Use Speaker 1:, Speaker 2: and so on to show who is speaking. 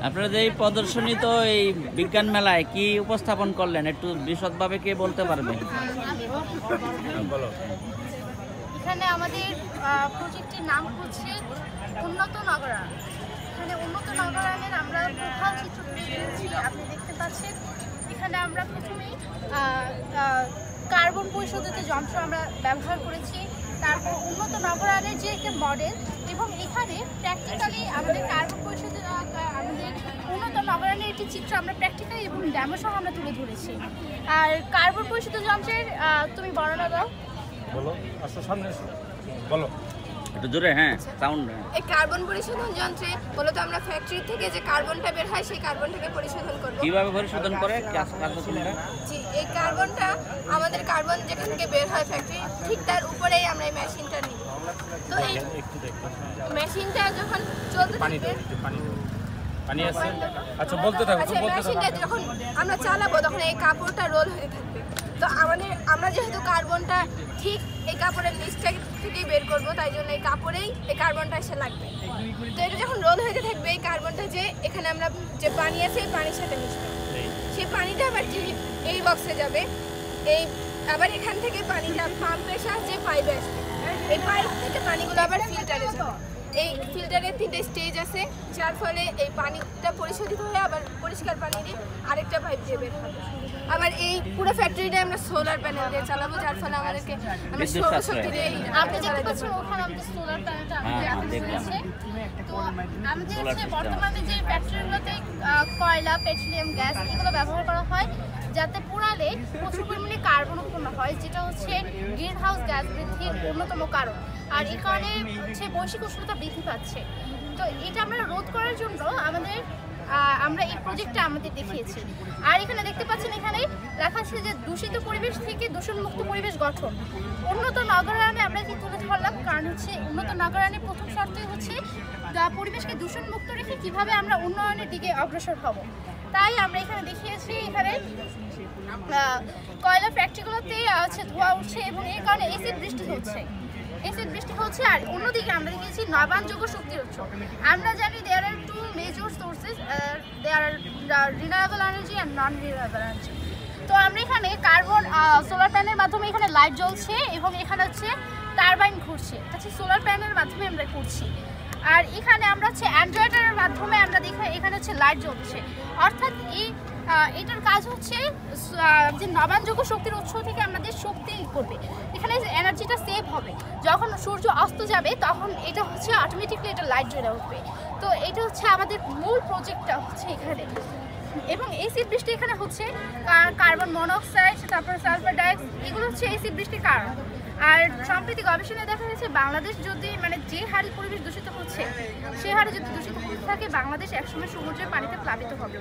Speaker 1: আপনারা যে এই প্রদর্শনী তো এই বিজ্ঞান মেলায় কি উপস্থাপন করলেন একটু বিশদভাবে কে বলতে পারবে?
Speaker 2: এখানে আমাদের প্রজেক্টের নাম হচ্ছে উন্নত নগরায়ন। এখানে উন্নত নগরায়নের আমরা প্রধান চিত্র তুলেছি, আপনি দেখতে পাচ্ছেন। এখানে আমরা প্রথমেই কার্বন পরিশোধিত যন্ত্র আমরা ব্যবহার করেছি, তারপর উন্নত নগরায়নের যে একটা মডেল, এবং এখানে প্র্যাকটিক্যালি আমাদের কার্বন পরিশোধিত আমাদের উন্নত নগরায়নের একটি চিত্র আমরা প্র্যাকটিক্যালি এবং ডেমো সহ আমরা তুলে ধরেছি। আর কার্বন পরিশোধিত যন্ত্রের তুমি বর্ণনা দাও।
Speaker 3: বলো, আসো সামনে এসো, বলো
Speaker 1: একটু জোরে। হ্যাঁ, সাউন্ড।
Speaker 4: এই কার্বন পরিশোধন যন্ত্রে মূলত আমরা ফ্যাক্টরি থেকে যে কার্বনটা বের হয় সেই কার্বনটাকে পরিশোধন করব।
Speaker 1: কিভাবে পরিশোধন করে কার্বনটা?
Speaker 4: জি, এই কার্বনটা আমাদের কার্বন যেখান থেকে বের হয় ফ্যাক্টরি, ঠিক তার উপরেই আমরা এই মেশিনটা নিব। তো এই মেশিনটা যখন চলতে থাকবে,
Speaker 3: পানি আছে, আচ্ছা বলতে থাকো,
Speaker 4: আচ্ছা, মেশিনটা যখন আমরা চালাবো তখন এই কাপড়টা রোল হয়ে থাকবে। তো আমরা যেহেতু কার্বনটা ঠিক এই কাপড়ের নিচটা থেকেই বের করবো, তাই জন্য এই কাপড়েই এই কার্বনটা এসে লাগবে। তো এটা যখন রোল হয়ে থাকবে, এই কার্বনটা যে এখানে আমরা যে পানি আছে এই পানির সাথে মিশবে, সেই পানিটা আবার এই বক্সে যাবে। এই আবার এখান থেকে পানিটা পাম্পের সাহায্যে পাইপে আসবে। এই পাইপ থেকে পানিগুলো আবার ফিল্টারে যাবে। এই ফিল্টারের 3টে স্টেজ আছে, যার ফলে এই পানিটা পরিশোধিত হয়ে আবার পরিষ্কার পানি দিয়ে আরেকটা পাইপ দিয়ে বের হবে। আবার এই পুরো ফ্যাক্টরিটা আমরা সোলার প্যানেল দিয়ে চালাবো, যার ফলে আমাদেরকে আমরা সৌরশক্তি দিয়ে
Speaker 2: আপনি দেখতে পাচ্ছেন ওখানে আমাদের সোলার প্যানেলটা আমাদের আছে। তো আমাদের হচ্ছে বর্তমানে যে ফ্যাক্টরিগুলোতে কয়লা, পেট্রোলিয়াম গ্যাস এগুলো ব্যবহার করা হয়, যাতে পোড়ালে প্রচুর পরিমাণে কার্বন উৎপন্ন হয়, যেটা হচ্ছে গ্রিন হাউস গ্যাস বৃদ্ধির অন্যতম কারণ। আর এই কারণে হচ্ছে বৈশ্বিক উষ্ণতা বৃদ্ধি পাচ্ছে। তো এটা আমরা রোধ করার জন্য আমরা এই প্রজেক্টটা আমাদের দেখিয়েছি। আর এখানে দেখতে পাচ্ছেন, এখানে লেখা আছে যে দূষিত পরিবেশ থেকে দূষণমুক্ত পরিবেশ গঠন। উন্নত নগরায়নে আমরা কি তুলে ধরলাম, কারণ হচ্ছে উন্নত নগরায়নের প্রথম শর্তই হচ্ছে পরিবেশকে দূষণমুক্ত রেখে কিভাবে আমরা উন্নয়নের দিকে অগ্রসর হব। তাই আমরা এখানে দেখিয়েছি, এখানে কয়লা ফ্যাক্টরিগুলোতে হচ্ছে ধোঁয়া উঠছে এবং এই কারণে এসিড বৃষ্টি হচ্ছে। আর অন্যদিকে আমরা দেখেছি নবায়নযোগ্য শক্তির উৎস। আমরা জানি there are two major sources, there are renewable energy and non renewable energy. তো আমরা এখানে কার্বন সোলার প্যানেলের মাধ্যমে এখানে লাইট জ্বলছে এবং এখানে হচ্ছে টারবাইন ঘুরছে, এটা হচ্ছে সোলার প্যানেলের মাধ্যমে আমরা করছি। আর এখানে আমরা হচ্ছে অ্যান্ড্রয়েডের মাধ্যমে আমরা দেখি এখানে হচ্ছে লাইট জ্বলছে, অর্থাৎ এটার কাজ হচ্ছে যে নবায়নযোগ্য শক্তির উৎস থেকে আমাদের শক্তি করবে, এখানে এনার্জিটা সেভ হবে। যখন সূর্য অস্ত যাবে তখন এটা হচ্ছে অটোমেটিকলি এটা লাইট জ্বলে উঠবে। তো এটা হচ্ছে আমাদের মূল প্রজেক্টটা হচ্ছে এখানে। এবং এসিড বৃষ্টি এখানে হচ্ছে কার্বন মনোক্সাইড, তারপর সালফার ডাইঅক্সাইড, এগুলো হচ্ছে এসিড বৃষ্টির কারণ। আর সম্প্রতি গবেষণায় দেখা গেছে বাংলাদেশ যদি যে হারে পরিবেশ দূষিত হচ্ছে, সে হারে যদি দূষিত হতে থাকে, বাংলাদেশ একসময় সমুদ্রের পানিতে প্লাবিত হবে।